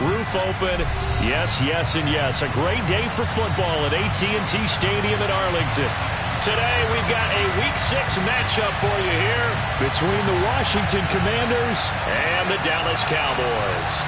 roof open. Yes, yes, and yes. A great day for football at AT&T Stadium in Arlington. Today, we've got a Week 6 matchup for you here between the Washington Commanders and the Dallas Cowboys.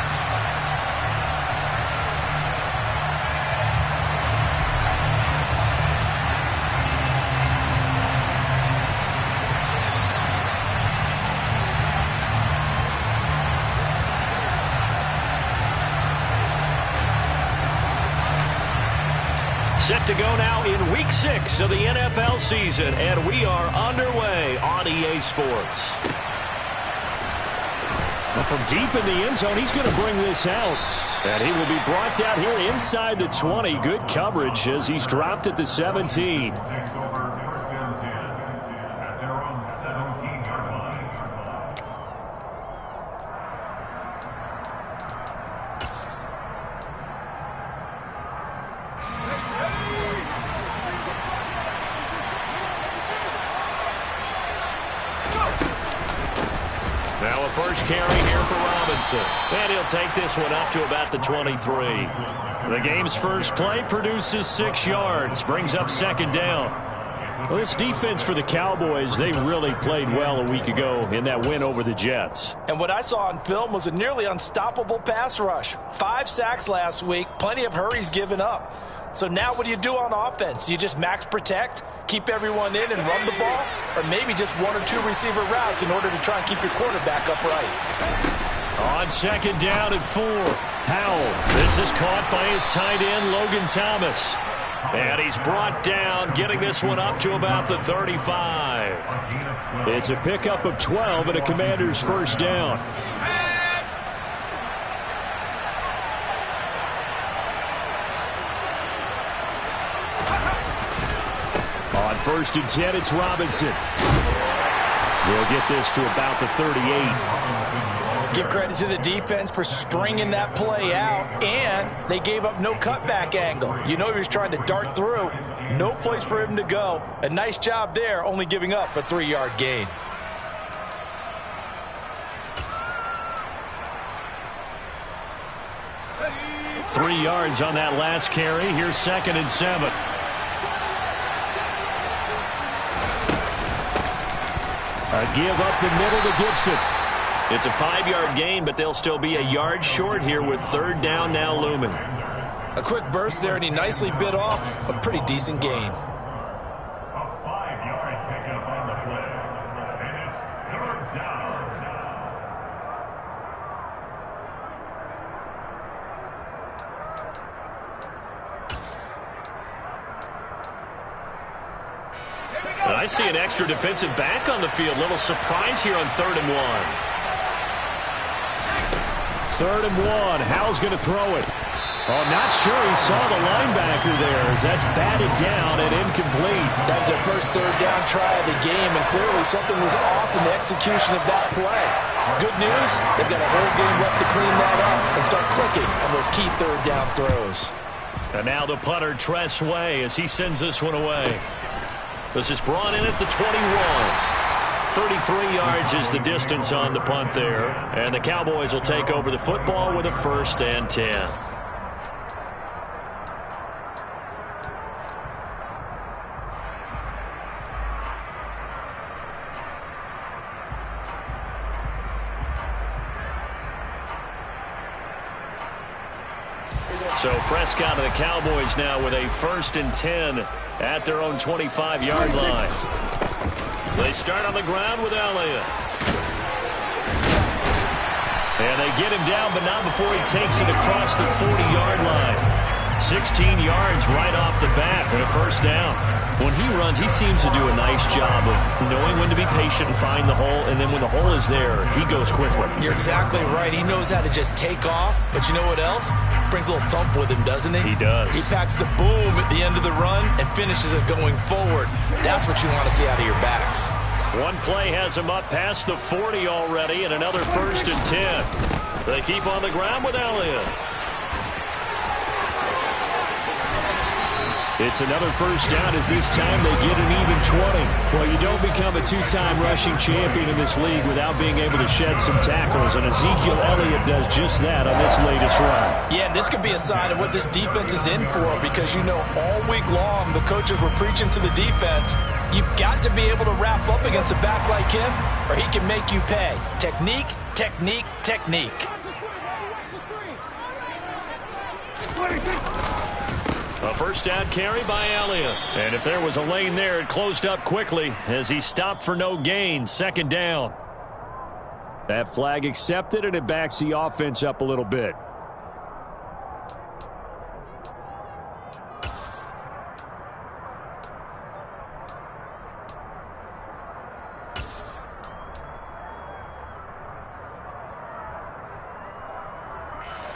Set to go now in Week 6 of the NFL season, and we are underway on EA Sports. Well, from deep in the end zone, he's going to bring this out. And he will be brought down here inside the 20. Good coverage as he's dropped at the 17. Now a first carry here for Robinson. And he'll take this one up to about the 23. The game's first play produces 6 yards. Brings up second down. Well, this defense for the Cowboys, they really played well a week ago in that win over the Jets. And what I saw on film was a nearly unstoppable pass rush. 5 sacks last week. Plenty of hurries given up. So now what do you do on offense? You just max protect, keep everyone in and run the ball, or maybe just 1 or 2 receiver routes in order to try and keep your quarterback upright. On second down and 4, Powell. This is caught by his tight end, Logan Thomas. And he's brought down, getting this one up to about the 35. It's a pickup of 12 and a Commander's first down. On first and 10, it's Robinson. We'll get this to about the 38. Give credit to the defense for stringing that play out, and they gave up no cutback angle. You know he was trying to dart through. No place for him to go. A nice job there, only giving up a 3-yard gain. Three yards on that last carry. Here's second and 7. A give up the middle to Gibson. It's a 5-yard gain, but they'll still be a yard short here with third down now looming. A quick burst there, and he nicely bit off a pretty decent gain. I see an extra defensive back on the field. Little surprise here on 3rd and 1. 3rd and 1. Howell's going to throw it. Oh, not sure he saw the linebacker there as that's batted down and incomplete. That was their first 3rd down try of the game, and clearly something was off in the execution of that play. Good news, they've got a whole game left to clean that up and start clicking on those key 3rd down throws. And now the punter, Tress Way, as he sends this one away. This is brought in at the 21. 33 yards is the distance on the punt there. And the Cowboys will take over the football with a 1st and 10. So Prescott and the Cowboys now with a 1st and 10 at their own 25-yard line. They start on the ground with Elliott. And they get him down, but not before he takes it across the 40-yard line. 16 yards right off the bat and a 1st down. When he runs, he seems to do a nice job of knowing when to be patient and find the hole, and then when the hole is there, he goes quickly. You're exactly right. He knows how to just take off, but you know what else? Brings a little thump with him, doesn't he? He does. He packs the boom at the end of the run and finishes it going forward. That's what you want to see out of your backs. One play has him up past the 40 already, and another 1st and 10. They keep on the ground with Elliott. It's another first down as this time they get an even 20. Well, you don't become a two-time rushing champion in this league without being able to shed some tackles, and Ezekiel Elliott does just that on this latest run. Yeah, and this could be a sign of what this defense is in for, because you know all week long the coaches were preaching to the defense, you've got to be able to wrap up against a back like him or he can make you pay. Technique, technique, technique. A first down carry by Elliott. And if there was a lane there, it closed up quickly as he stopped for no gain. Second down. That flag accepted, and it backs the offense up a little bit.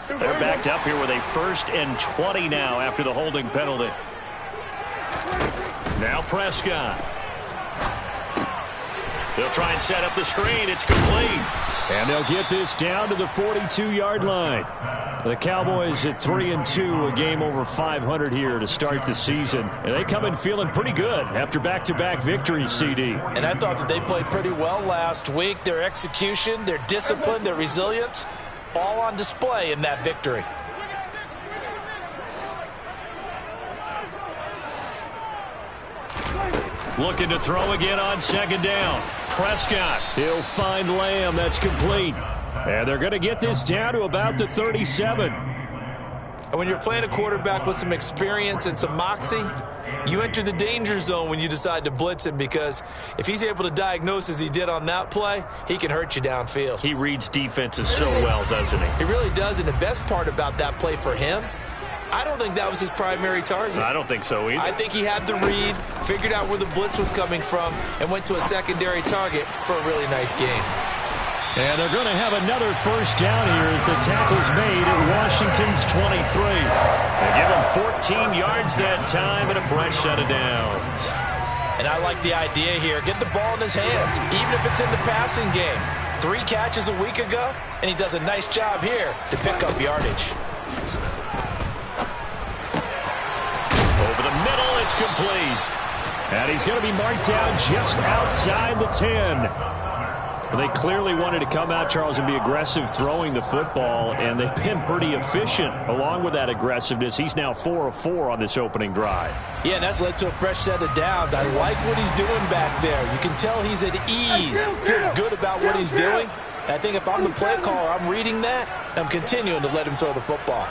They're backed up here with a 1st and 20 now after the holding penalty. Now Prescott. They'll try and set up the screen. It's complete. And they'll get this down to the 42-yard line. The Cowboys at 3-2, a game over 500 here to start the season. And they come in feeling pretty good after back-to-back victories, CD. And I thought that they played pretty well last week. Their execution, their discipline, their resilience, all on display in that victory. Looking to throw again on second down. Prescott. He'll find Lamb. That's complete. And they're going to get this down to about the 37. And when you're playing a quarterback with some experience and some moxie, you enter the danger zone when you decide to blitz him, because if he's able to diagnose as he did on that play, he can hurt you downfield. He reads defenses so well, doesn't he? He really does, and the best part about that play for him, I don't think that was his primary target. I don't think so either. I think he had the read, figured out where the blitz was coming from, and went to a secondary target for a really nice game. And they're going to have another first down here as the tackle's made at Washington's 23. They give him 14 yards that time and a fresh set of downs. And I like the idea here. Get the ball in his hands, even if it's in the passing game. 3 catches a week ago, and he does a nice job here to pick up yardage. Over the middle, it's complete. And he's going to be marked down just outside the 10. They clearly wanted to come out, Charles, and be aggressive throwing the football, and they've been pretty efficient along with that aggressiveness. He's now 4 of 4 on this opening drive. Yeah, and that's led to a fresh set of downs. I like what he's doing back there. You can tell he's at ease, feels good about what he's doing. And I think if I'm the play caller, I'm reading that, and I'm continuing to let him throw the football.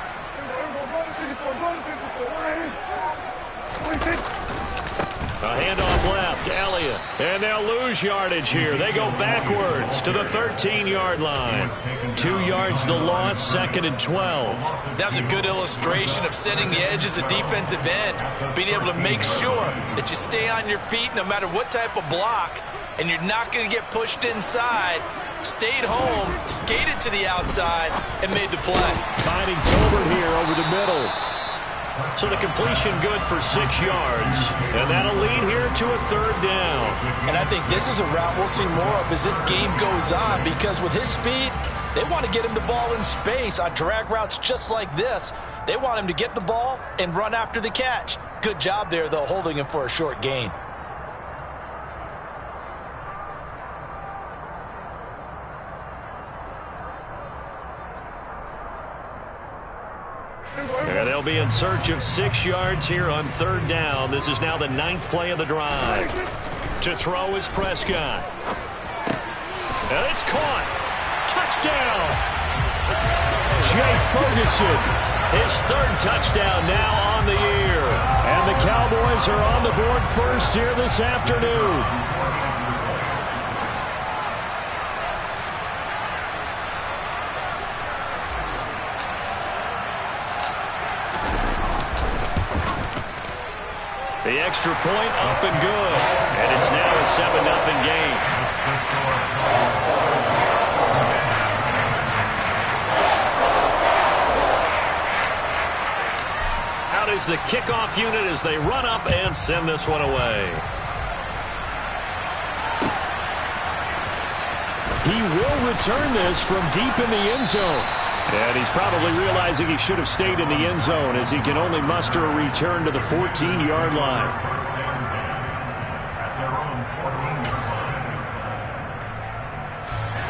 A handoff left, Elliott. And they'll lose yardage here. They go backwards to the 13-yard line. 2 yards the loss, 2nd and 12. That was a good illustration of setting the edge as a defensive end, being able to make sure that you stay on your feet no matter what type of block, and you're not going to get pushed inside. Stayed home, skated to the outside, and made the play. Finding Tolbert here over the middle. So the completion good for 6 yards, and that'll lead here to a 3rd down. And I think this is a route we'll see more of as this game goes on, because with his speed, they want to get him the ball in space on drag routes just like this. They want him to get the ball and run after the catch. Good job there, though, holding him for a short gain. And they'll be in search of 6 yards here on 3rd down. This is now the 9th play of the drive. To throw is Prescott. And it's caught. Touchdown! Jake Ferguson, his 3rd touchdown now on the year. And the Cowboys are on the board first here this afternoon. The extra point up and good. And it's now a 7-0 game. Out is the kickoff unit as they run up and send this one away. He will return this from deep in the end zone. And he's probably realizing he should have stayed in the end zone as he can only muster a return to the 14-yard line.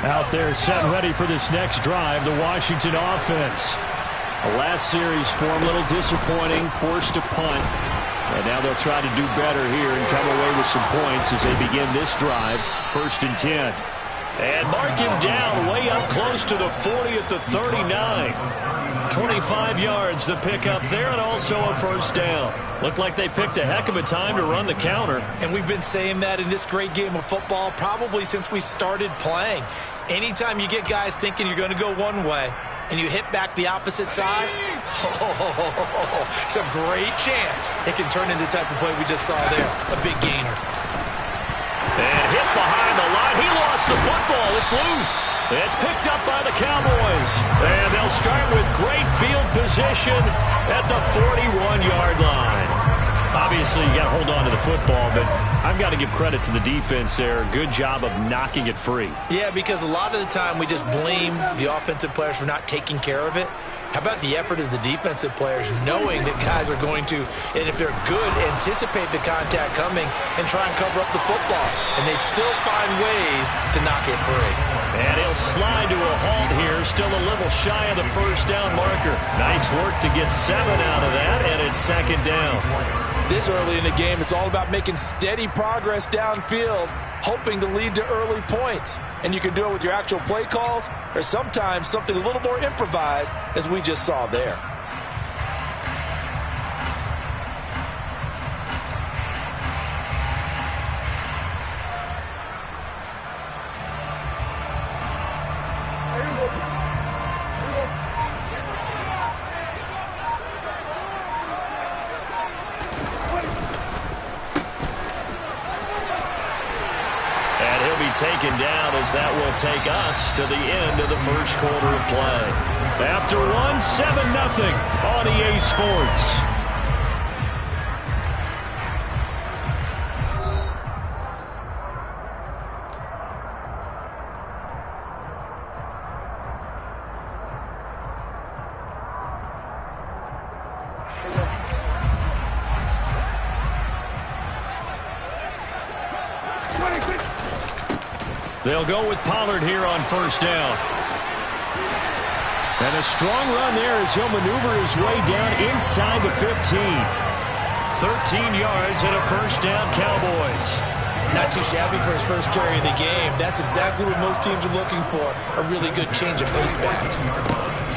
Out there set ready for this next drive, the Washington offense. The last series form a little disappointing, forced to punt. And now they'll try to do better here and come away with some points as they begin this drive. 1st and 10. And mark him down way up close to the 40 at the 39. 25 yards the pickup there, and also a 1st down. Looked like they picked a heck of a time to run the counter. And we've been saying that in this great game of football probably since we started playing. Anytime you get guys thinking you're going to go one way and you hit back the opposite side, it's a great chance it can turn into the type of play we just saw there. A big gainer. And hit behind the line. He lost the football. It's loose. It's picked up by the Cowboys. And they'll start with great field position at the 41-yard line. Obviously, you got to hold on to the football, but I've got to give credit to the defense there. Good job of knocking it free. Yeah, because a lot of the time we just blame the offensive players for not taking care of it. How about the effort of the defensive players knowing that guys are going to, and if they're good, anticipate the contact coming and try and cover up the football. And they still find ways to knock it free. And he'll slide to a halt here, still a little shy of the 1st down marker. Nice work to get 7 out of that, and it's 2nd down. This early in the game, it's all about making steady progress downfield, hoping to lead to early points. And you can do it with your actual play calls or sometimes something a little more improvised, as we just saw there. Taken down as that will take us to the end of the 1st quarter of play. After 1, 7-0 on EA Sports. They'll go with Pollard here on 1st down. And a strong run there as he'll maneuver his way down inside the 15. 13 yards and a 1st down, Cowboys. Not too shabby for his first carry of the game. That's exactly what most teams are looking for. A really good change of pace back.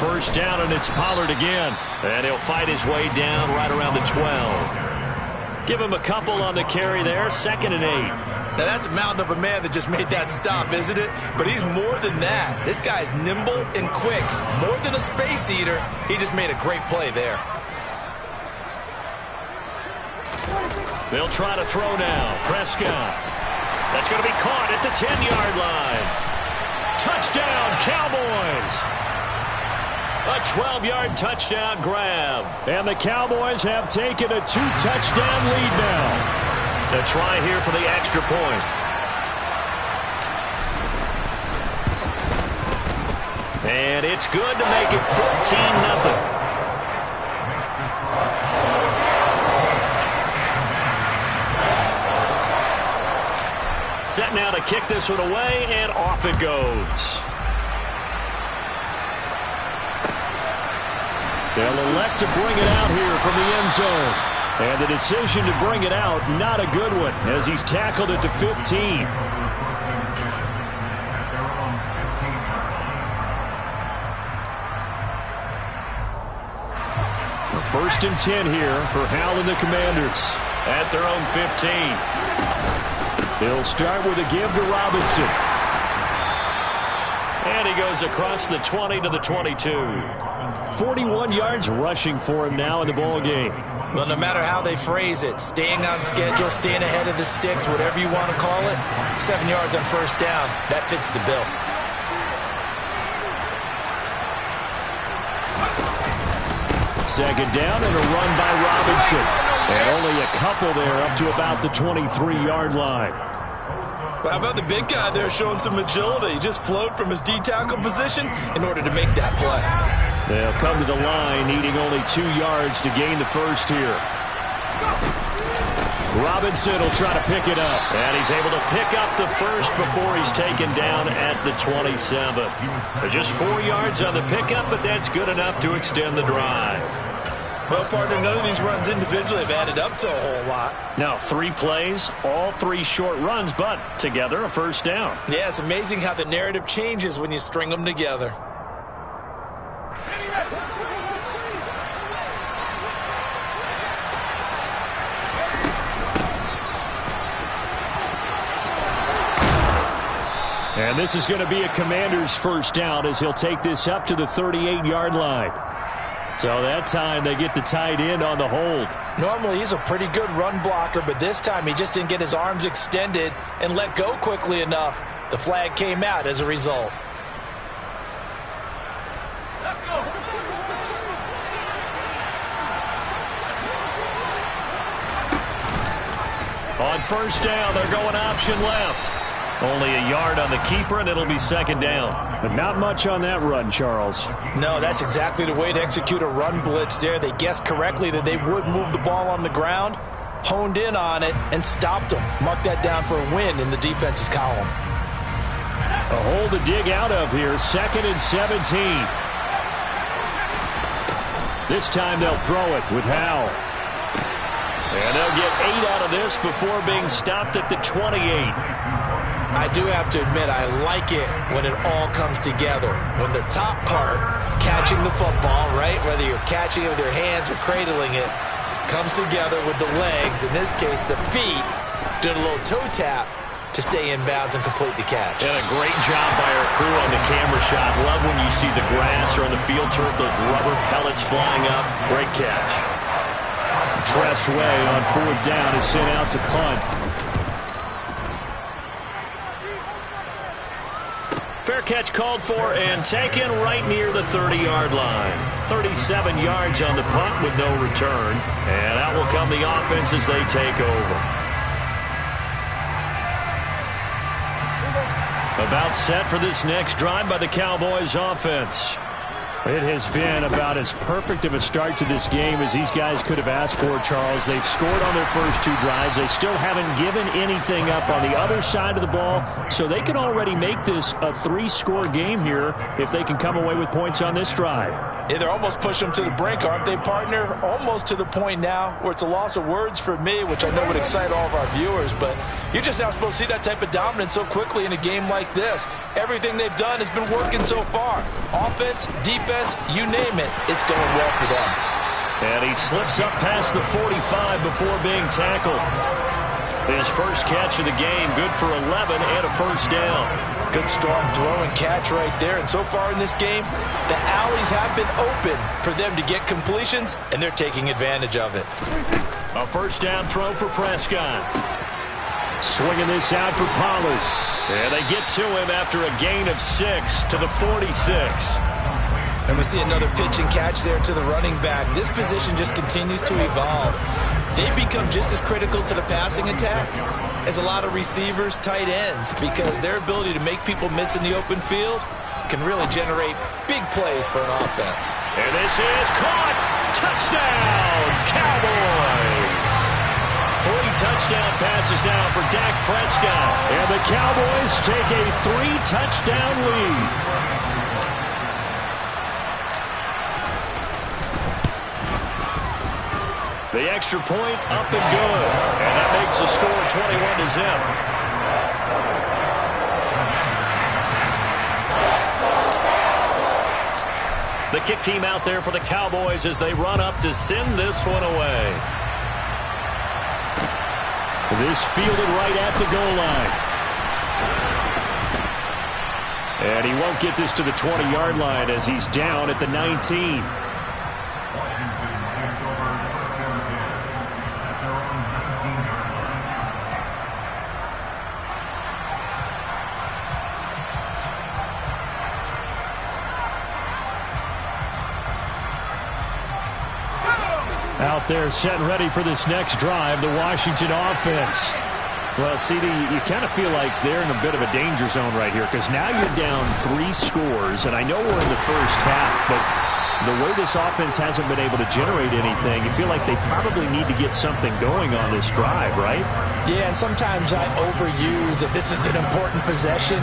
1st down, and it's Pollard again. And he'll fight his way down right around the 12. Give him a couple on the carry there. 2nd and 8. Now, that's a mountain of a man that just made that stop, isn't it? But he's more than that. This guy's nimble and quick. More than a space eater, he just made a great play there. They'll try to throw now. Prescott. That's going to be caught at the 10-yard line. Touchdown, Cowboys. A 12-yard touchdown grab. And the Cowboys have taken a 2-touchdown lead now. To try here for the extra point. And it's good to make it 14-0. Set now to kick this one away, and off it goes. They'll elect to bring it out here from the end zone. And the decision to bring it out, not a good one, as he's tackled at the 15. 1st and 10 here for Hal and the Commanders at their own 15. They'll start with a give to Robinson. And he goes across the 20 to the 22. 41 yards rushing for him now in the ball game. Well, no matter how they phrase it, staying on schedule, staying ahead of the sticks, whatever you want to call it, 7 yards on 1st down, that fits the bill. Second down and a run by Robinson. And only a couple there up to about the 23-yard line. Well, how about the big guy there showing some agility? He just flowed from his D-tackle position in order to make that play. They'll come to the line, needing only 2 yards to gain the first here. Robinson will try to pick it up. And he's able to pick up the first before he's taken down at the 27. Just 4 yards on the pickup, but that's good enough to extend the drive. Well, partner, none of these runs individually have added up to a whole lot. Now, 3 plays, all 3 short runs, but together a first down. Yeah, it's amazing how the narrative changes when you string them together. And this is going to be a Commander's first down as he'll take this up to the 38-yard line. So that time they get the tight end on the hold. Normally he's a pretty good run blocker, but this time he just didn't get his arms extended and let go quickly enough. The flag came out as a result. Let's go. On first down, they're going option left. Only a yard on the keeper, and it'll be second down. But not much on that run, Charles. No, that's exactly the way to execute a run blitz there. They guessed correctly that they would move the ball on the ground, honed in on it, and stopped them. Mark that down for a win in the defense's column. A hole to dig out of here, 2nd and 17. This time they'll throw it with Howell. And they'll get 8 out of this before being stopped at the 28. I do have to admit, I like it when it all comes together. When the top part, catching the football, right, whether you're catching it with your hands or cradling it, comes together with the legs, in this case the feet, doing a little toe tap to stay in bounds and complete the catch. And a great job by our crew on the camera shot. Love when you see the grass or on the field turf, those rubber pellets flying up. Great catch. Tress Way on 4th down is sent out to punt. Fair catch called for and taken right near the 30-yard line. 37 yards on the punt with no return. And out will come the offense as they take over. About set for this next drive by the Cowboys offense. It has been about as perfect of a start to this game as these guys could have asked for, Charles. They've scored on their first 2 drives. They still haven't given anything up on the other side of the ball, so they can already make this a 3-score game here if they can come away with points on this drive. Yeah, they're almost pushing them to the brink, aren't they, partner? Almost to the point now where it's a loss of words for me, which I know would excite all of our viewers, but you're just now supposed to see that type of dominance so quickly in a game like this. Everything they've done has been working so far. Offense, defense, you name it, it's going well for them. And he slips up past the 45 before being tackled. His first catch of the game, good for 11 and a first down. Good, strong throw and catch right there. And so far in this game, the alleys have been open for them to get completions, and they're taking advantage of it. A first down throw for Prescott. Swinging this out for Pollard. And they get to him after a gain of 6 to the 46. And we see another pitch and catch there to the running back. This position just continues to evolve. They become just as critical to the passing attack as a lot of receivers, tight ends, because their ability to make people miss in the open field can really generate big plays for an offense. And this is caught. Touchdown, Cowboys. 3 touchdown passes now for Dak Prescott. And the Cowboys take a 3-touchdown lead. The extra point up and good. And that makes the score 21-0. The kick team out there for the Cowboys as they run up to send this one away. This fielded right at the goal line. And he won't get this to the 20-yard line as he's down at the 19. Out there set and ready for this next drive, the Washington offense. Well, CD, you kind of feel like they're in a bit of a danger zone right here because now you're down 3 scores, and I know we're in the first half, but the way this offense hasn't been able to generate anything, you feel like they probably need to get something going on this drive, right? Yeah, and sometimes I overuse that this is an important possession,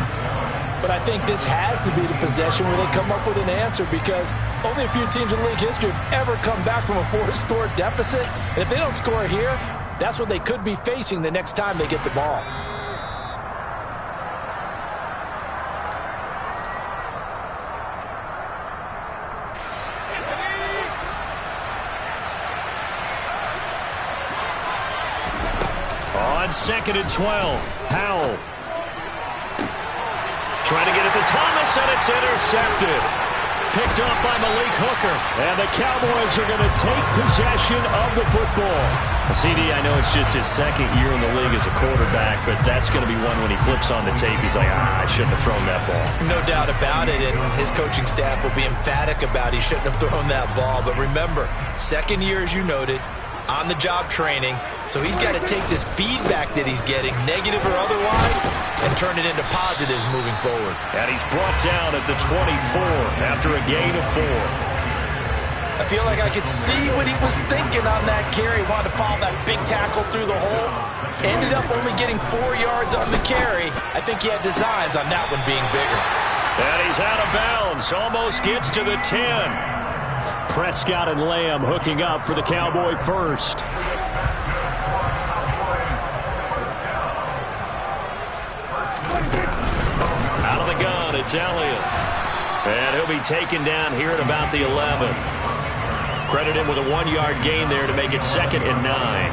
but I think this has to be the possession where they come up with an answer because only a few teams in league history have ever come back from a 4-score deficit, and if they don't score here, that's what they could be facing the next time they get the ball. On 2nd and 12, Powell. Trying to get it to Thomas, and it's intercepted. Picked up by Malik Hooker. And the Cowboys are going to take possession of the football. CD, I know it's just his 2nd year in the league as a quarterback, but that's going to be one when he flips on the tape, he's like, I shouldn't have thrown that ball. No doubt about it, and his coaching staff will be emphatic about he shouldn't have thrown that ball. But remember, 2nd year, as you noted, on-the-job training, so he's got to take this feedback that he's getting, negative or otherwise, and turn it into positives moving forward. And he's brought down at the 24 after a gain of 4. I feel like I could see what he was thinking on that carry. Wanted to follow that big tackle through the hole. Ended up only getting 4 yards on the carry. I think he had designs on that one being bigger. And he's out of bounds. Almost gets to the 10. Prescott and Lamb hooking up for the Cowboy first. Out of the gun, it's Elliott. And he'll be taken down here at about the 11. Credit him with a 1-yard gain there to make it 2nd and 9.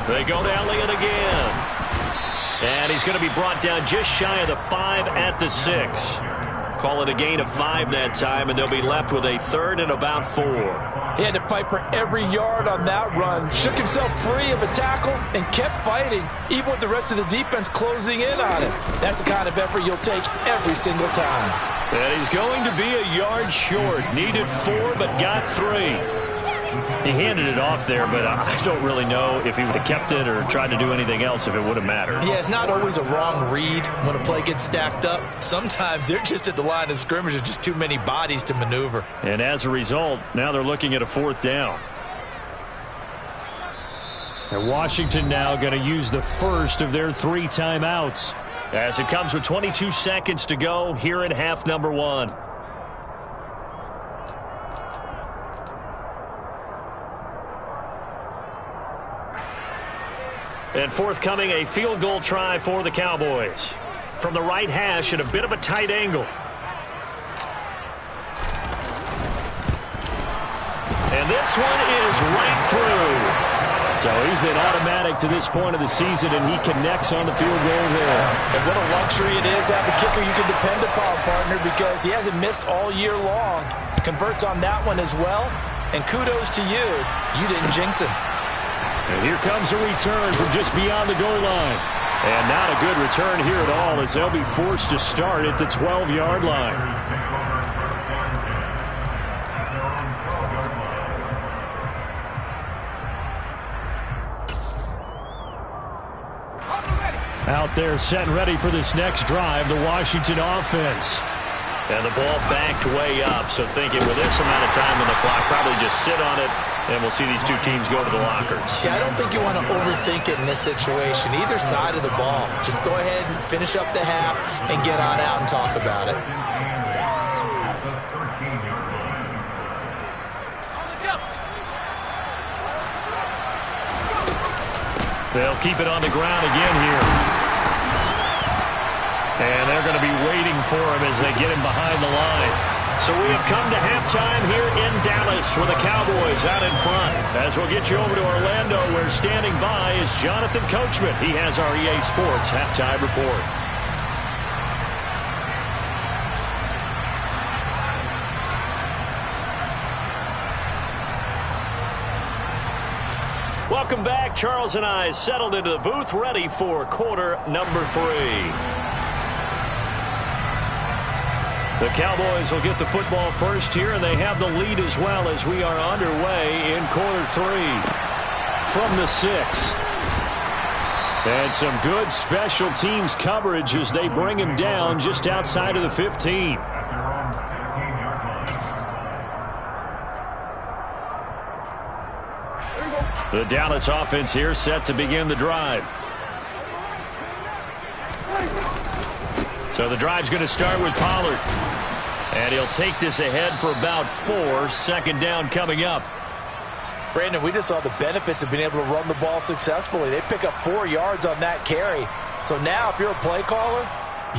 They go to Elliott again. And he's going to be brought down just shy of the 5 at the 6. Call it a gain of 5 that time, and they'll be left with a 3rd and about 4. He had to fight for every yard on that run. Shook himself free of a tackle and kept fighting, even with the rest of the defense closing in on him. That's the kind of effort you'll take every single time. And he's going to be a yard short. Needed 4, but got 3. He handed it off there, but I don't really know if he would have kept it or tried to do anything else if it would have mattered. Yeah, it's not always a wrong read when a play gets stacked up. Sometimes they're just at the line of scrimmage. There's just too many bodies to maneuver. And as a result, now they're looking at a 4th down. And Washington now going to use the first of their 3 timeouts as it comes with 22 seconds to go here in half number 1. And forthcoming, a field goal try for the Cowboys. From the right hash at a bit of a tight angle. And this one is right through. So he's been automatic to this point of the season, and he connects on the field goal there. And what a luxury it is to have a kicker you can depend upon, partner, because he hasn't missed all year long. Converts on that one as well. And kudos to you. You didn't jinx him. And here comes a return from just beyond the goal line. And not a good return here at all as they'll be forced to start at the 12-yard line. Out there set and ready for this next drive, the Washington offense. And the ball backed way up, so thinking with this amount of time on the clock, probably just sit on it, and we'll see these two teams go to the lockers. Yeah, I don't think you want to overthink it in this situation. Either side of the ball. Just go ahead and finish up the half and get on out and talk about it. They'll keep it on the ground again here. And they're going to be waiting for him as they get him behind the line. So we have come to halftime here in Dallas with the Cowboys out in front. As we'll get you over to Orlando, where standing by is Jonathan Coachman. He has our EA Sports halftime report. Welcome back. Charles and I settled into the booth, ready for quarter number 3. The Cowboys will get the football first here, and they have the lead as well as we are underway in quarter 3. from the 6. And some good special teams coverage as they bring him down just outside of the 15. The Dallas offense here set to begin the drive. So the drive's going to start with Pollard. And he'll take this ahead for about 4. Second down coming up. Brandon, we just saw the benefits of being able to run the ball successfully. They pick up 4 yards on that carry. So now if you're a play caller,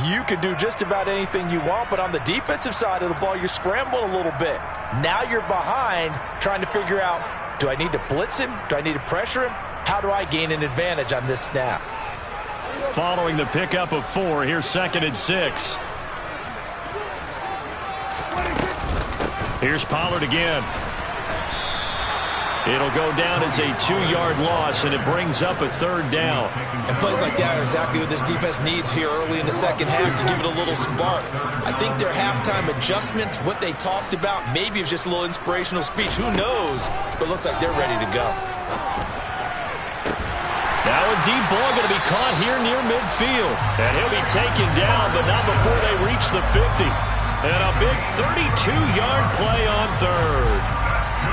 you can do just about anything you want. But on the defensive side of the ball, you're scrambling a little bit. Now you're behind trying to figure out, do I need to blitz him? Do I need to pressure him? How do I gain an advantage on this snap? Following the pickup of 4, here's 2nd and 6. Here's Pollard again. It'll go down as a 2-yard loss, and it brings up a 3rd down. And plays like that are exactly what this defense needs here early in the second half to give it a little spark. I think their halftime adjustments, what they talked about, maybe it was just a little inspirational speech. Who knows? But it looks like they're ready to go. Now a deep ball going to be caught here near midfield. And he'll be taken down, but not before they reach the 50. And a big 32-yard play on 3rd.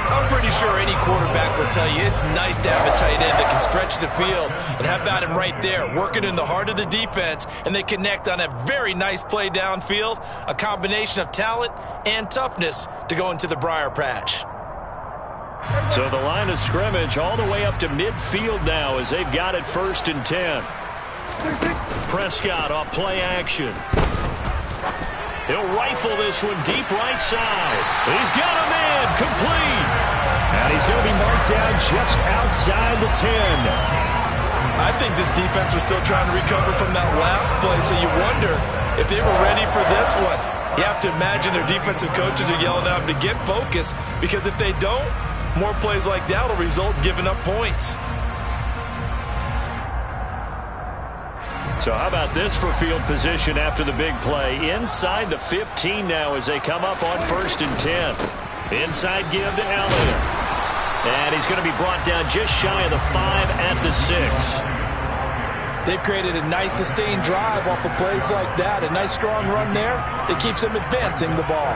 I'm pretty sure any quarterback will tell you it's nice to have a tight end that can stretch the field. And how about him right there, working in the heart of the defense, and they connect on a very nice play downfield, a combination of talent and toughness to go into the briar patch. So the line of scrimmage all the way up to midfield now as they've got it 1st and 10. Prescott off play action. He'll rifle this one deep right side. He's got a man complete. And he's going to be marked down just outside the 10. I think this defense was still trying to recover from that last play, so you wonder if they were ready for this one. You have to imagine their defensive coaches are yelling at them to get focused, because if they don't, more plays like that will result in giving up points. So how about this for field position after the big play? Inside the 15 now as they come up on 1st and 10. Inside give to Elliott. And he's going to be brought down just shy of the 5 at the 6. They've created a nice sustained drive off of plays like that. A nice strong run there that keeps them advancing the ball.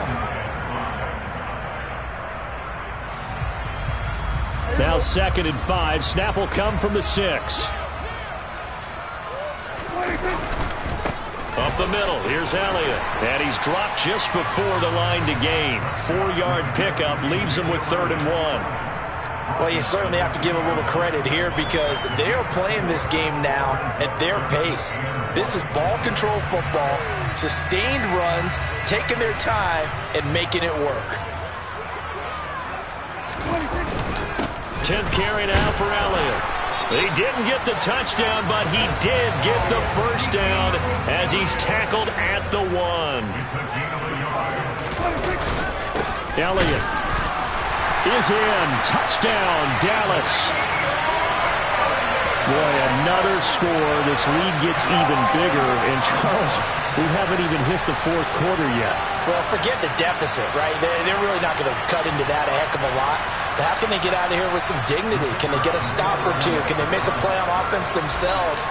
Now 2nd and 5. Snap will come from the 6. Up the middle, here's Elliott. And he's dropped just before the line to gain. 4-yard pickup leaves him with 3rd and 1. Well, you certainly have to give a little credit here because they are playing this game now at their pace. This is ball control football, sustained runs, taking their time and making it work. 10th carry now for Elliott. He didn't get the touchdown, but he did get the 1st down as he's tackled at the 1. Elliott is in. Touchdown, Dallas. Boy, another score. This lead gets even bigger. And, Charles, we haven't even hit the 4th quarter yet. Well, forget the deficit, right? They're really not going to cut into that a heck of a lot. But how can they get out of here with some dignity? Can they get a stop or two? Can they make a play on offense themselves?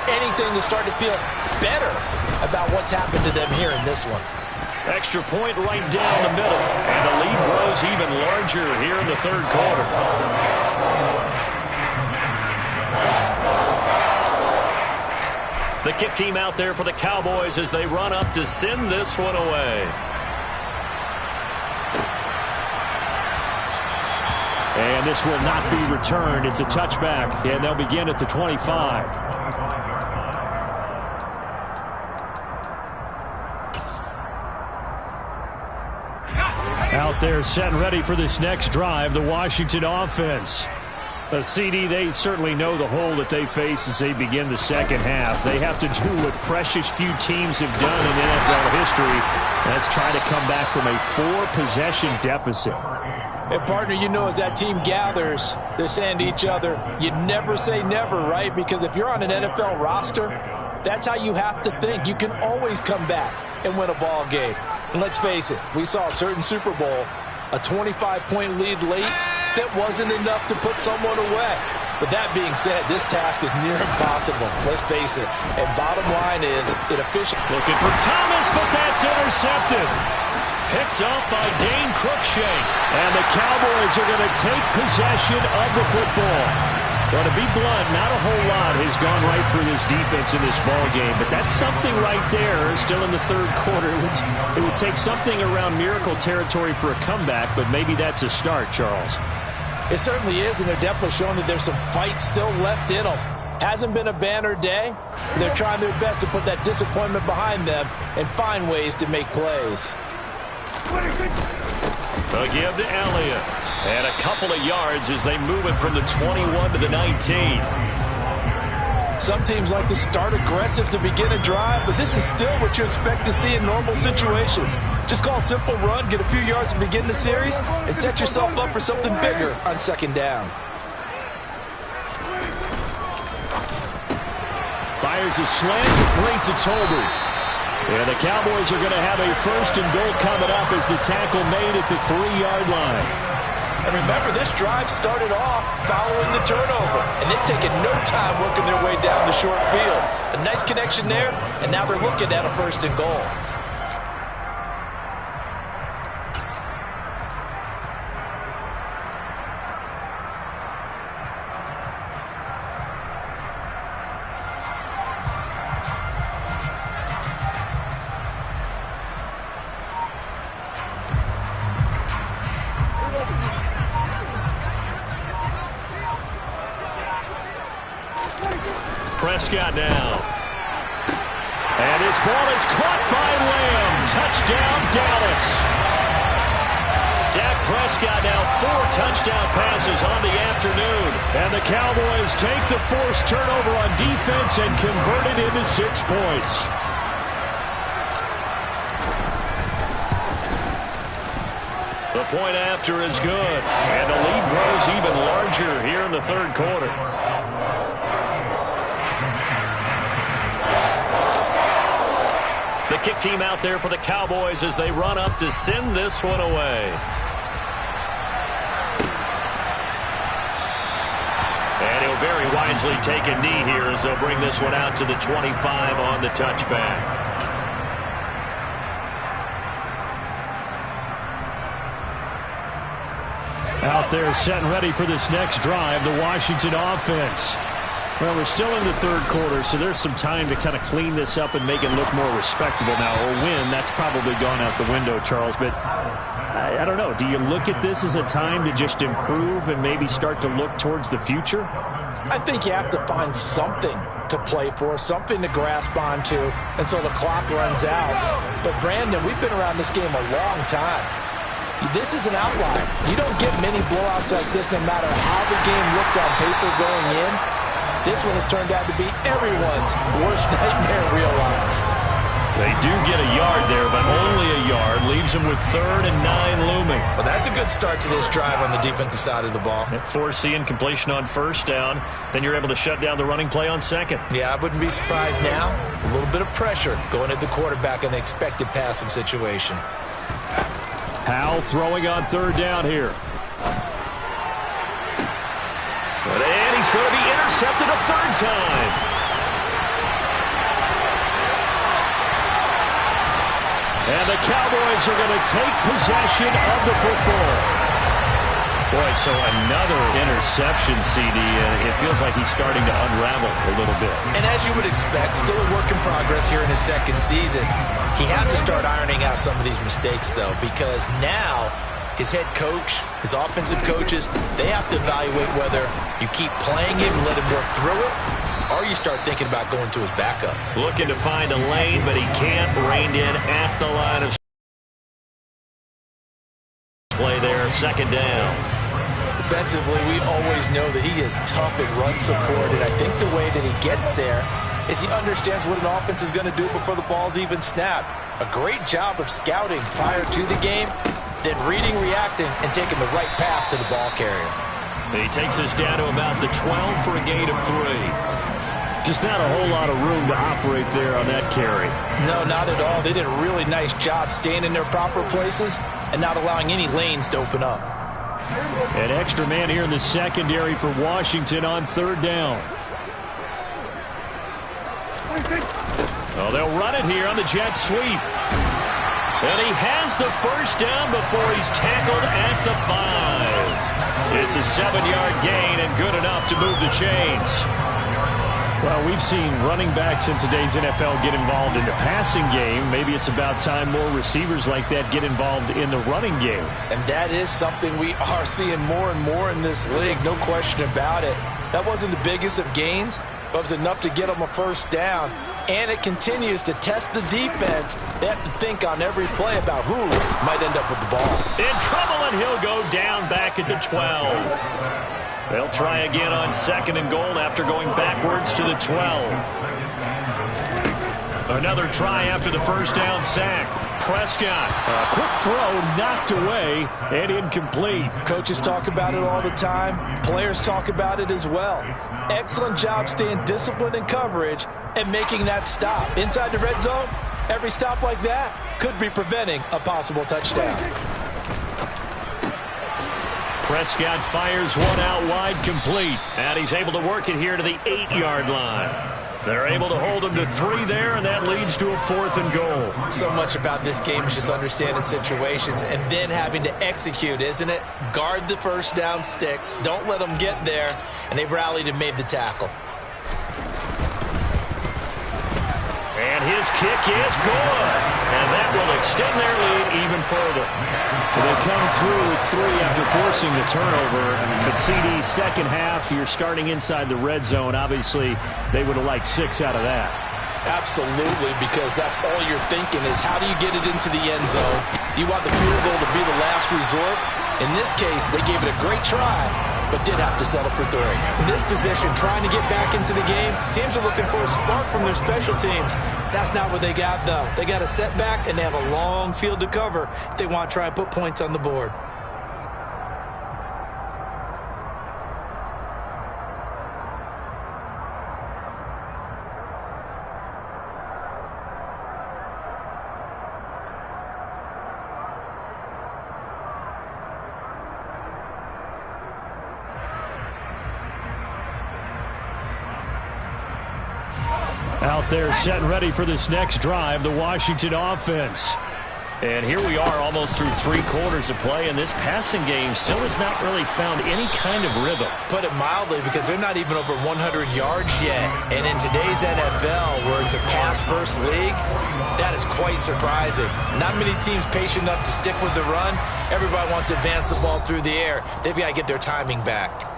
Anything to start to feel better about what's happened to them here in this one. Extra point right down the middle. And the lead grows even larger here in the 3rd quarter. The kick team out there for the Cowboys as they run up to send this one away. And this will not be returned. It's a touchback, and they'll begin at the 25. Out there set and ready for this next drive, the Washington offense. A CD, they certainly know the hole that they face as they begin the second half. They have to do what precious few teams have done in NFL history. That's try to come back from a 4-possession deficit. And, partner, you know, as that team gathers, they're saying to each other, you never say never, right? Because if you're on an NFL roster, that's how you have to think. You can always come back and win a ball game. And let's face it, we saw a certain Super Bowl, a 25-point lead late, that wasn't enough to put someone away. But that being said, this task is near impossible. Let's face it. And bottom line is, it officially... Looking for Thomas, but that's intercepted. Picked up by Dane Cruikshank. And the Cowboys are going to take possession of the football. Well, to be blunt, not a whole lot has gone right for this defense in this ball game, but that's something right there. Still in the third quarter. It would take something around miracle territory for a comeback, but maybe that's a start, Charles. It certainly is, and they're definitely showing that there's some fight still left in them. Hasn't been a banner day. They're trying their best to put that disappointment behind them and find ways to make plays. They'll give to Elliott. And a couple of yards as they move it from the 21 to the 19. Some teams like to start aggressive to begin a drive, but this is still what you expect to see in normal situations. Just call a simple run, get a few yards to begin the series, and set yourself up for something bigger on second down. Fires a slant to bring to Tolbert. And the Cowboys are going to have a first and goal coming up as the tackle made at the 3-yard line. And remember, this drive started off following the turnover, and they've taken no time working their way down the short field. A nice connection there, and now they're looking at a first and goal. Prescott now. And his ball is caught by Lamb. Touchdown, Dallas. Dak Prescott now 4 touchdown passes on the afternoon. And the Cowboys take the forced turnover on defense and convert it into 6 points. The point after is good. And the lead grows even larger here in the third quarter. The kick team out there for the Cowboys as they run up to send this one away. And he'll very wisely take a knee here as they'll bring this one out to the 25 on the touchback. Out there set and ready for this next drive, the Washington offense. Well, we're still in the third quarter, so there's some time to kind of clean this up and make it look more respectable now. Or win, that's probably gone out the window, Charles. But I don't know. Do you look at this as a time to just improve and maybe start to look towards the future? I think you have to find something to play for, something to grasp onto until the clock runs out. But, Brandon, we've been around this game a long time. This is an outlier. You don't get many blowouts like this no matter how the game looks on paper going in. This one has turned out to be everyone's worst nightmare realized. They do get a yard there, but only a yard. Leaves them with 3rd and 9 looming. Well, that's a good start to this drive on the defensive side of the ball. Foreseeing completion on first down. Then you're able to shut down the running play on second. Yeah, I wouldn't be surprised now. A little bit of pressure going at the quarterback in the expected passing situation. Powell throwing on 3rd down here. And he's going to be intercepted a 3rd time. And the Cowboys are going to take possession of the football. Boy, so another interception, CD. It feels like he's starting to unravel a little bit. And as you would expect, still a work in progress here in his second season. He has to start ironing out some of these mistakes, though, because now his head coach, his offensive coaches, they have to evaluate whether you keep playing him and let him work through it, or you start thinking about going to his backup. Looking to find a lane, but he can't. Reined in at the line of play there, 2nd down. Defensively, we always know that he is tough at run support, and I think the way that he gets there is he understands what an offense is going to do before the ball's even snapped. A great job of scouting prior to the game, then reading, reacting, and taking the right path to the ball carrier. He takes us down to about the 12 for a gain of 3. Just not a whole lot of room to operate there on that carry. No, not at all. They did a really nice job staying in their proper places and not allowing any lanes to open up. An extra man here in the secondary for Washington on third down. Oh, they'll run it here on the jet sweep. And he has the first down before he's tackled at the 5. It's a 7-yard gain and good enough to move the chains. Well, we've seen running backs in today's NFL get involved in the passing game. Maybe it's about time more receivers like that get involved in the running game. And that is something we are seeing more and more in this league, no question about it. That wasn't the biggest of gains, but it was enough to get them a first down. And it continues to test the defense. They have to think on every play about who might end up with the ball. In trouble, and he'll go down back at the 12. They'll try again on second and goal after going backwards to the 12. Another try after the first down sack. Prescott, a quick throw knocked away and incomplete. Coaches talk about it all the time. Players talk about it as well. Excellent job staying disciplined in coverage and making that stop. Inside the red zone, every stop like that could be preventing a possible touchdown. Prescott fires one out wide, complete. And he's able to work it here to the 8-yard line. They're able to hold him to 3 there, and that leads to a 4th and goal. So much about this game is just understanding situations and then having to execute, isn't it? Guard the first down sticks. Don't let them get there. And they rallied and made the tackle. And his kick is good. And that will extend their lead even further. They come through with 3 after forcing the turnover. But CD's second half, you're starting inside the red zone. Obviously, they would have liked 6 out of that. Absolutely, because that's all you're thinking is how do you get it into the end zone? You want the field goal to be the last resort. In this case, they gave it a great try, but did have to settle for 3. In this position, trying to get back into the game, teams are looking for a spark from their special teams. That's not what they got, though. They got a setback, and they have a long field to cover if they want to try and put points on the board. Out there set and ready for this next drive, the Washington offense. And here we are almost through 3 quarters of play, and this passing game still has not really found any kind of rhythm. Put it mildly, because they're not even over 100 yards yet. And in today's NFL, where it's a pass-first league, that is quite surprising. Not many teams patient enough to stick with the run. Everybody wants to advance the ball through the air. They've got to get their timing back.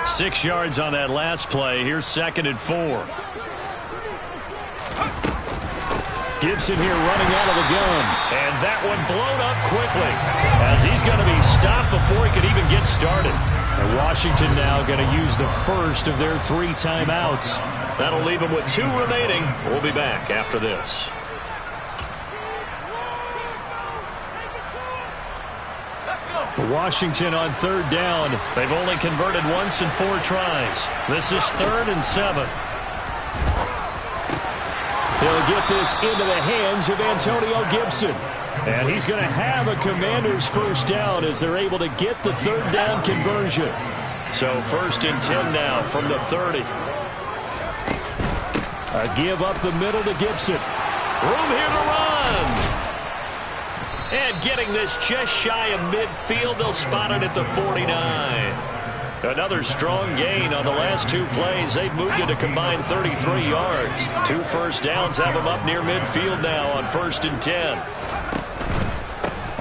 Six yards on that last play. Here's 2nd and 4. Gibson here running out of the gun. And that one blown up quickly, as he's going to be stopped before he could even get started. And Washington now going to use the first of their 3 timeouts. That'll leave them with 2 remaining. We'll be back after this. Washington on 3rd down. They've only converted once in 4 tries. This is 3rd and 7. They'll get this into the hands of Antonio Gibson. And he's going to have a Commander's first down as they're able to get the 3rd down conversion. So 1st and 10 now from the 30. A give up the middle to Gibson. Room here to run. And getting this just shy of midfield, they'll spot it at the 49. Another strong gain on the last 2 plays. They've moved it a combined 33 yards. 2 first downs have them up near midfield now on 1st and 10.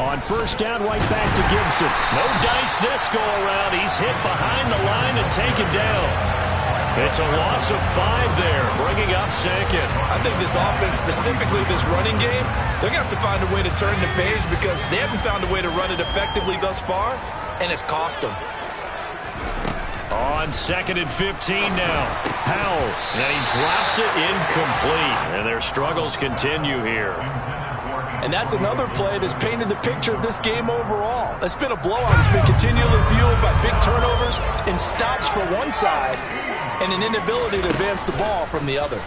On 1st down, right back to Gibson. No dice this go around. He's hit behind the line and taken down. It's a loss of 5 there, bringing up 2nd. I think this offense, specifically this running game, they're going to have to find a way to turn the page because they haven't found a way to run it effectively thus far, and it's cost them. On 2nd and 15 now. Powell, and he drops it incomplete. And their struggles continue here. And that's another play that's painted the picture of this game overall. It's been a blowout. It's been continually fueled by big turnovers and stops for one side and an inability to advance the ball from the other.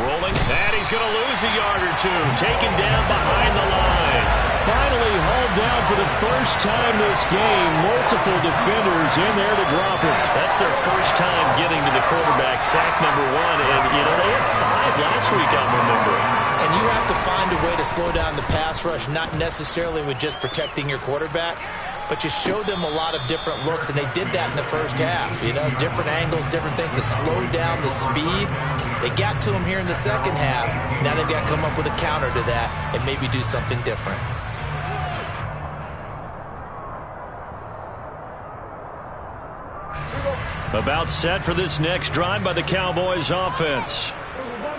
Rolling, and he's going to lose a yard or two. Taken down behind the line. Finally hauled down for the first time this game. Multiple defenders in there to drop it. That's their first time getting to the quarterback, sack number 1. And, you know, they had 5 last week, I'm remembering. And you have to find a way to slow down the pass rush, not necessarily with just protecting your quarterback, but you show them a lot of different looks, and they did that in the first half. You know, different angles, different things to slow down the speed. They got to him here in the second half. Now they've got to come up with a counter to that and maybe do something different. About set for this next drive by the Cowboys offense.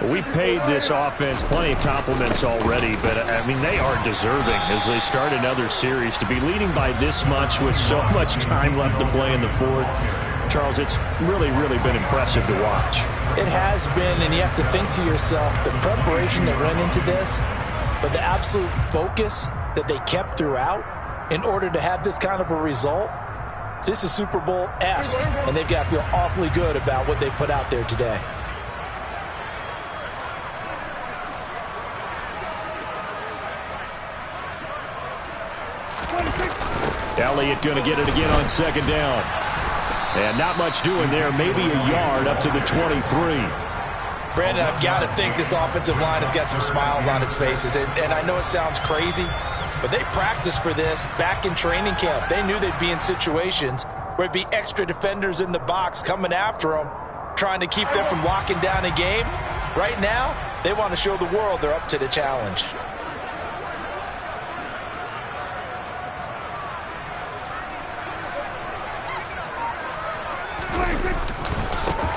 We've paid this offense plenty of compliments already, but, I mean, they are deserving as they start another series. To be leading by this much with so much time left to play in the fourth, Charles, it's really, really been impressive to watch. It has been, and you have to think to yourself, the preparation that went into this, but the absolute focus that they kept throughout in order to have this kind of a result. This is Super Bowl-esque, and they've got to feel awfully good about what they put out there today. Elliott going to get it again on second down. And not much doing there. Maybe a yard up to the 23. Brandon, I've got to think this offensive line has got some smiles on its faces. And I know it sounds crazy, but they practiced for this back in training camp. They knew they'd be in situations where it'd be extra defenders in the box coming after them, trying to keep them from locking down a game. Right now, they want to show the world they're up to the challenge.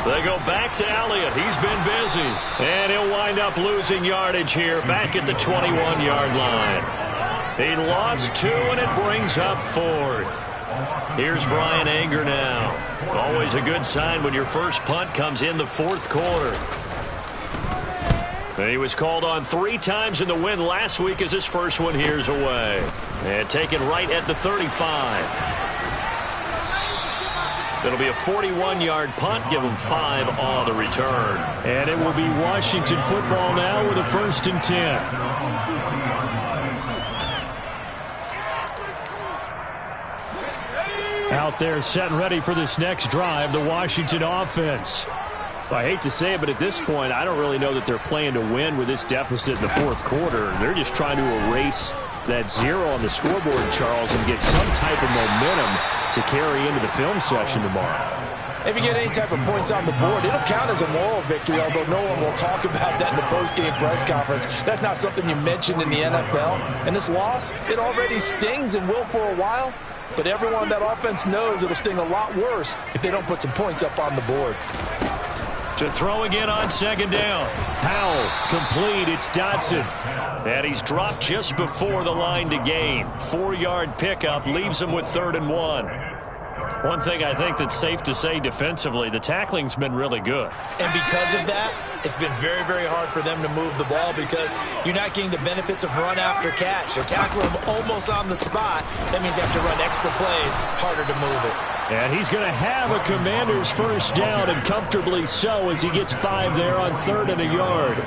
They go back to Elliott. He's been busy. And he'll wind up losing yardage here back at the 21-yard line. He lost 2, and it brings up 4th. Here's Brian Anger now. Always a good sign when your first punt comes in the fourth quarter. And he was called on 3 times in the win last week as his first one here's away. And taken right at the 35. It'll be a 41-yard punt. Give him 5 on the return. And it will be Washington football now with a 1st and 10. Out there set and ready for this next drive, the Washington offense. Well, I hate to say it, but at this point, I don't really know that they're playing to win with this deficit in the fourth quarter. They're just trying to erase that 0 on the scoreboard, Charles, and get some type of momentum to carry into the film session tomorrow. If you get any type of points on the board, it'll count as a moral victory, although no one will talk about that in the post-game press conference. That's not something you mentioned in the NFL. And this loss, it already stings and will for a while, but everyone on that offense knows it'll sting a lot worse if they don't put some points up on the board. To throw again on second down. Powell, complete, it's Dotson. And he's dropped just before the line to gain. 4-yard pickup leaves him with 3rd and 1. One thing I think that's safe to say defensively, the tackling's been really good. And because of that, it's been very, very hard for them to move the ball because you're not getting the benefits of run after catch. They're tackling him almost on the spot. That means you have to run extra plays, harder to move it. And he's going to have a Commander's first down, and comfortably so, as he gets 5 there on 3rd and a yard.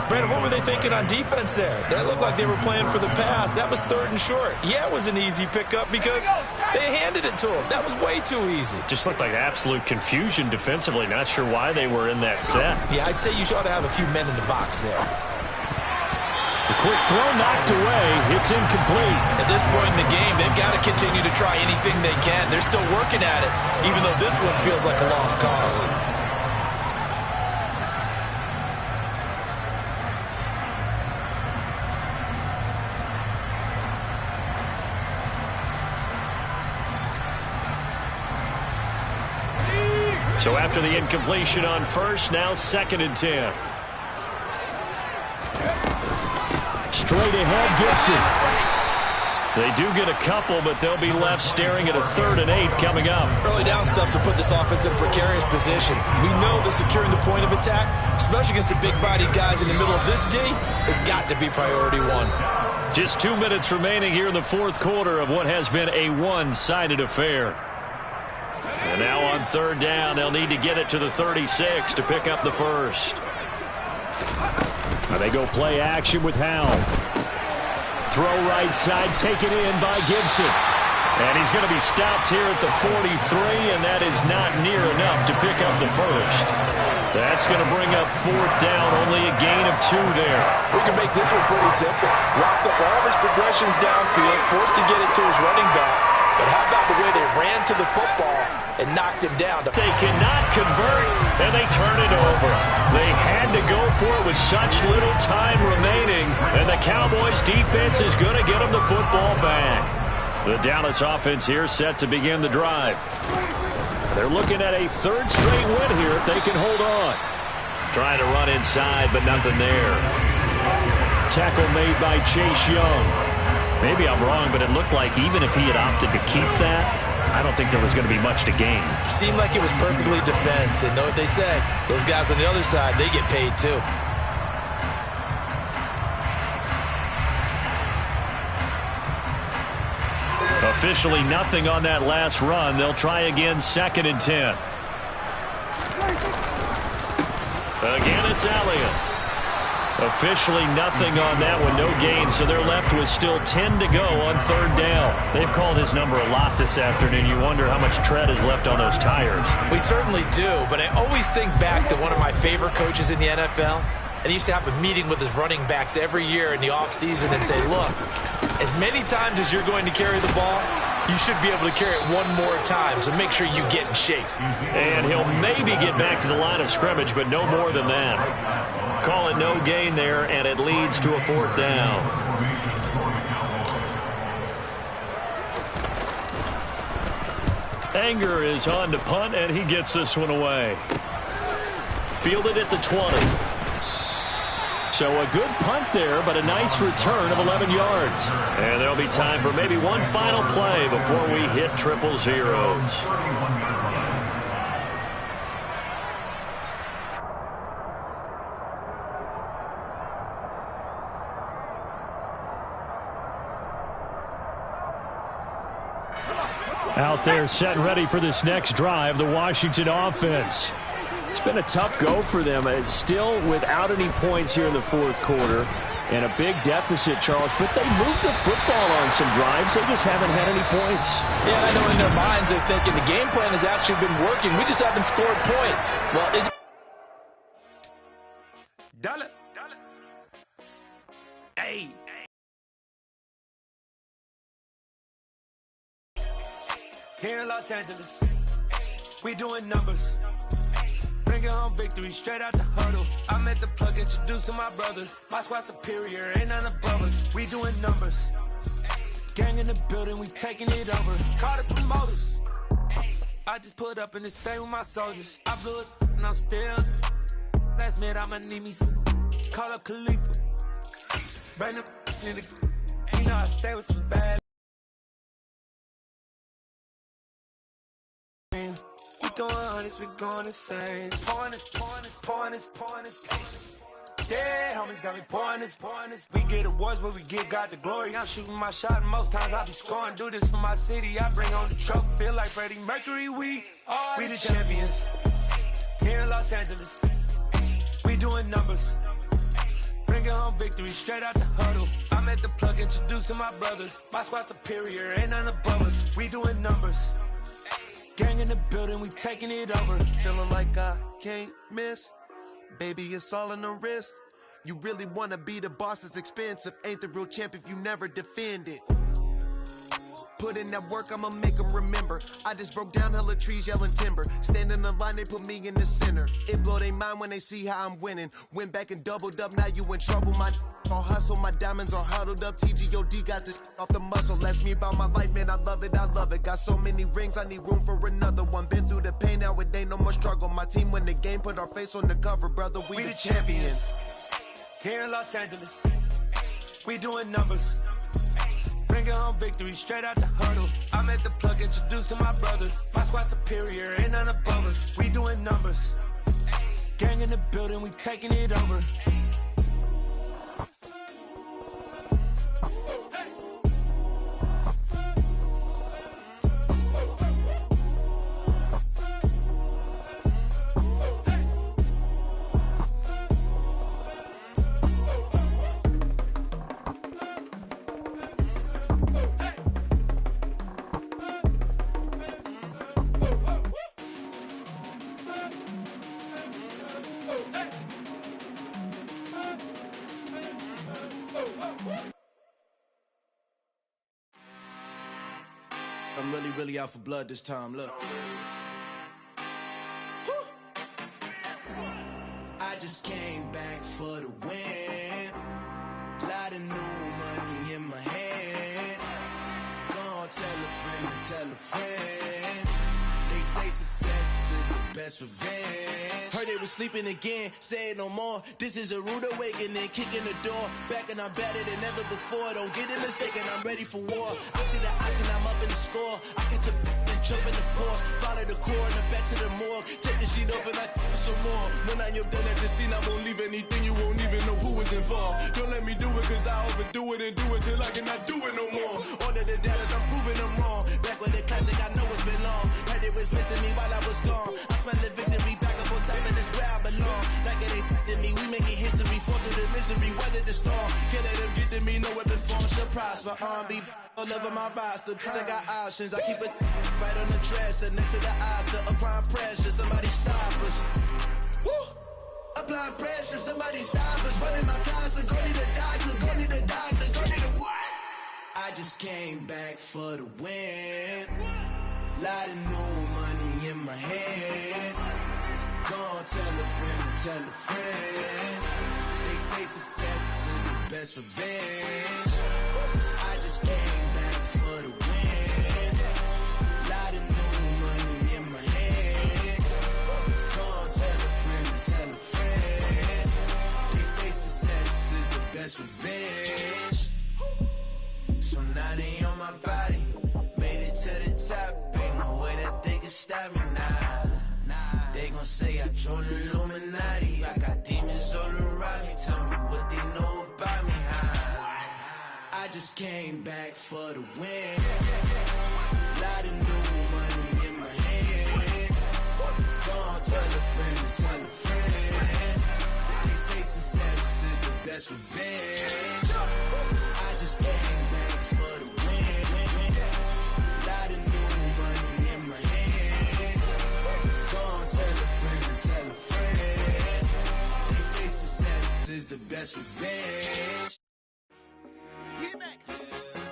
Brandon, what were they thinking on defense there? That looked like they were playing for the pass. That was 3rd and short. Yeah, it was an easy pickup because they handed it to him. That was way too easy. Just looked like absolute confusion defensively. Not sure why they were in that set. Yeah, I'd say you ought to have a few men in the box there. The quick throw knocked away. It's incomplete. At this point in the game, they've got to continue to try anything they can. They're still working at it, even though this one feels like a lost cause. So after the incompletion on first, now 2nd and 10. Straight ahead, Gibson. They do get a couple, but they'll be left staring at a 3rd and 8 coming up. Early down stuff to put this offense in a precarious position. We know that securing the point of attack, especially against the big-bodied guys in the middle of this D, has got to be priority one. Just 2 minutes remaining here in the 4th quarter of what has been a one-sided affair. And now on 3rd down, they'll need to get it to the 36 to pick up the first. They go play action with Howell. Throw right side, taken in by Gibson. And he's going to be stopped here at the 43, and that is not near enough to pick up the first. That's going to bring up 4th down, only a gain of 2 there. We can make this one pretty simple. Locked up all of his progressions downfield, forced to get it to his running back. But how about the way they ran to the football and knocked him down? They cannot convert, and they turn it over. They had to go for it with such little time remaining, and the Cowboys' defense is going to get them the football back. The Dallas offense here set to begin the drive. They're looking at a 3rd straight win here if they can hold on. Trying to run inside, but nothing there. Tackle made by Chase Young. Maybe I'm wrong, but it looked like even if he had opted to keep that, I don't think there was going to be much to gain. Seemed like it was perfectly defense. And know what they say? Those guys on the other side, they get paid too. Officially nothing on that last run. They'll try again 2nd and 10. Again, it's Elliott. Officially nothing on that one, no gain, so they're left with still 10 to go on 3rd down. They've called his number a lot this afternoon. You wonder how much tread is left on those tires. We certainly do, but I always think back to one of my favorite coaches in the NFL, and he used to have a meeting with his running backs every year in the offseason and say, look, as many times as you're going to carry the ball, you should be able to carry it one more time, so make sure you get in shape. And he'll maybe get back to the line of scrimmage, but no more than that. Call it no gain there, and it leads to a 4th down. Anger is on to punt, and he gets this one away. Fielded at the 20. So a good punt there, but a nice return of 11 yards. And there'll be time for maybe one final play before we hit 000. Out there set and ready for this next drive, the Washington offense. It's been a tough go for them. It's still without any points here in the 4th quarter and a big deficit, Charles, but they moved the football on some drives. They just haven't had any points. Yeah, I know in their minds they're thinking the game plan has actually been working. We just haven't scored points. Well, is it? Dollar. Hey. Here in Los Angeles, we doing numbers. Bringing home victory straight out the huddle. I'm at the plug, introduced to my brothers. My squad superior, ain't none above us. We doing numbers. Gang in the building, we taking it over. Call the promoters. I just put up in this thing with my soldiers. I blew it and I'm still. Last minute, I'ma need me some. Call up Khalifa. Bring them in the. You know I stay with some bad. We throwing hundreds, we going insane. Pouring this. Yeah, homies got me pouring this. We get awards, but we give God the glory. I'm shooting my shot, and most times I be scoring. Do this for my city, I bring on the trophy. Feel like Freddie Mercury, we the champions. Here in Los Angeles, we doing numbers. Bringing home victory straight out the huddle. I'm at the plug, introduced to my brothers. My squad superior, ain't none above us. We doing numbers. Gang in the building, we taking it over. Feeling like I can't miss. Baby, it's all in the wrist. You really want to be the boss, it's expensive. Ain't the real champ if you never defend it. Put in that work, I'ma make them remember. I just broke down hella trees, yelling timber. Stand in the line, they put me in the center. It blow their mind when they see how I'm winning. Went back and doubled up, now you in trouble. My all hustle, my diamonds are huddled up. TGOD got this off the muscle. That's me about my life, man, I love it. Got so many rings, I need room for another one. Been through the pain, now it ain't no more struggle. My team win the game, put our face on the cover, brother. We the champions. Here in Los Angeles, we doing numbers. Bringing Bring it home victory, straight out the huddle. I'm at the plug, introduced to my brothers. My squad superior, ain't none above us. We doing numbers. Gang in the building, we taking it over. I'm really out for blood this time, look. I just came back for the win. Lot of new money in my hand. Gonna tell a friend to tell a friend. They say success is the best revenge. Heard they was sleeping again, say it no more. This is a rude awakening, kicking the door. Back and I'm better than ever before. Don't get it mistaken, I'm ready for war. I see the option, I'm up in the score. I catch a and jump in the course. Follow the core and back to the morgue. Take the sheet off and I some more. When I am done at the scene, I won't leave anything. You won't even know who was involved. Don't let me do it, cause I overdo it and do it till I cannot do it no more. All of the doubters, I'm proving them wrong. Back with the classic, I know it's been long. Heard it was missing me while I was gone. I smell the victory, back up on time, and it's where I belong. Like it ain't to me, we making history. Fall through the misery, weather the storm. Can't let them get to me, no weapon form should prosper. R&B all over my roster. I got options, I keep it right on the dresser. Next to the Oscar, applying pressure, somebody stop us. Woo! Applying pressure, somebody stop us. Running my concert, go need a doctor, go need a doctor, go need a what? I just came back for the win. Lot of new money in my hand. Gonna tell a friend to tell a friend. They say success is the best revenge. I just came back for the win. Lot of new money in my hand. Gonna tell a friend to tell a friend. They say success is the best revenge. So now they on my body. Made it to the top. Ain't no way that they can stop me now. They gon' say I joined the Illuminati. I got demons all around me. Tell me what they know about me, huh? I just came back for the win. Lot of new money in my hand. Gonna tell a friend to tell a friend. They say success is the best revenge. I just came back for the win. Lot of new money in my hand. Gonna tell a friend to tell a friend. They say success is the best revenge.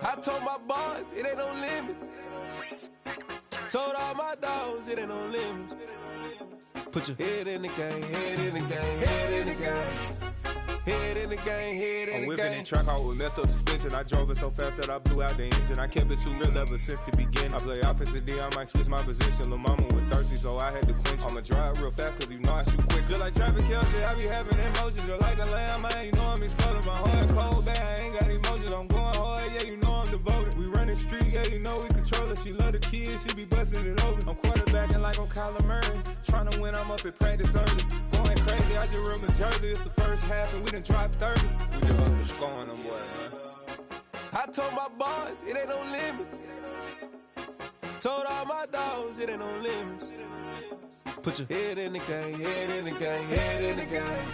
I told my boys, it ain't no limits. Told all my dogs, it ain't no limits. Put your head in the game, head in the game, head in the game. Head in the game, head in the game. I'm whipping in track out with messed up suspension. I drove it so fast that I blew out the engine. I kept it too real ever since the beginning. I play offensive D, I might switch my position. Lil' mama was thirsty, so I had to quench. I'ma drive real fast, cause you know I shoot quick. Just like traffic Kelsey, I be having emotions. Just like the lamb, man, you know I'm exploding. My heart cold, bad, I ain't got emotions. I'm going hard, yeah, you know I'm devoted. We running streets, yeah, you know we control it. She love the kids, she be busting it over. I'm quarterbacking like I'm Kyler Murray. Trying to win, I'm up at practice early. Going crazy, I just rub the jersey. It's the first half, and we done dropped 30. We just up to scoring them, boy, man. I told my boys, it ain't no limits. Told all my dogs, it ain't no limits. Put your head in the game, head in the game, head in the game.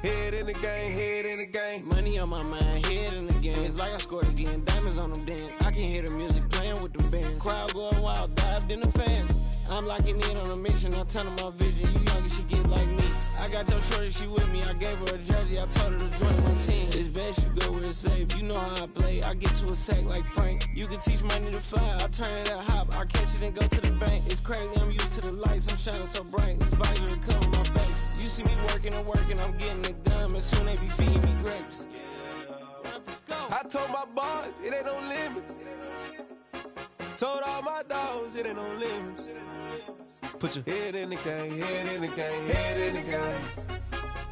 Head in the game, head in the game. Money on my mind, head in the game. It's like I scored again, diamonds on them dance. I can hear the music playing with them bands. Crowd going wild, dived in the fans. I'm locking in on a mission, I tell her my vision. You young and she get like me. I got your shorty, she with me. I gave her a jersey, I told her to join my team. It's best you go where it's safe. You know how I play. I get to a sack like Frank. You can teach money to fly. I turn it at hop. I catch it and go to the bank. It's crazy, I'm used to the lights. I'm shining so bright. This visor cover my face. You see me working and working, I'm getting it done. But soon they be feeding me grapes. I told my boys, it ain't no limits. Told all my dogs it ain't no limits. Put your head in the game, head in the game, head in the game.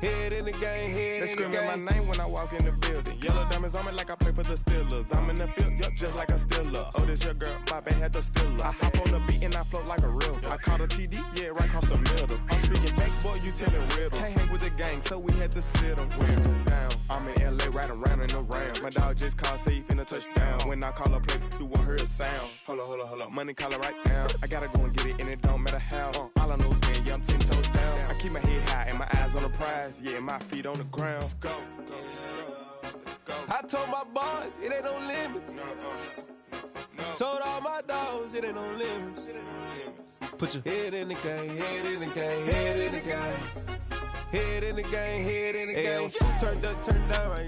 Head in the game, head in the game. They screaming my name when I walk in the building. Yellow diamonds on me like I play for the Steelers. I'm in the field, yup, just like a Steeler. Oh, this your girl, my bad, had the Steeler. I hop on the beat and I float like a river. I caught a TD, yeah, right across the middle. I'm speaking thanks, boy, you telling riddles. Can't hang with the gang, so we had to sit them down. I'm in LA, riding around in the Ram. My dog just called, say he finna touch down. When I call a play, you won't hear a sound. Hold up, money call it right now. I gotta go and get it, and it don't matter how. All I know is man, yeah, I'm 10 toes down. I keep my head high and my eyes on the prize. Yeah, my feet on the ground. Let's go. I told my boys it ain't no limits. Told all my dogs it ain't no limits. Put your head in the game, head in the game, head in the game. Head in the game, head in the game. Turned up, turned down right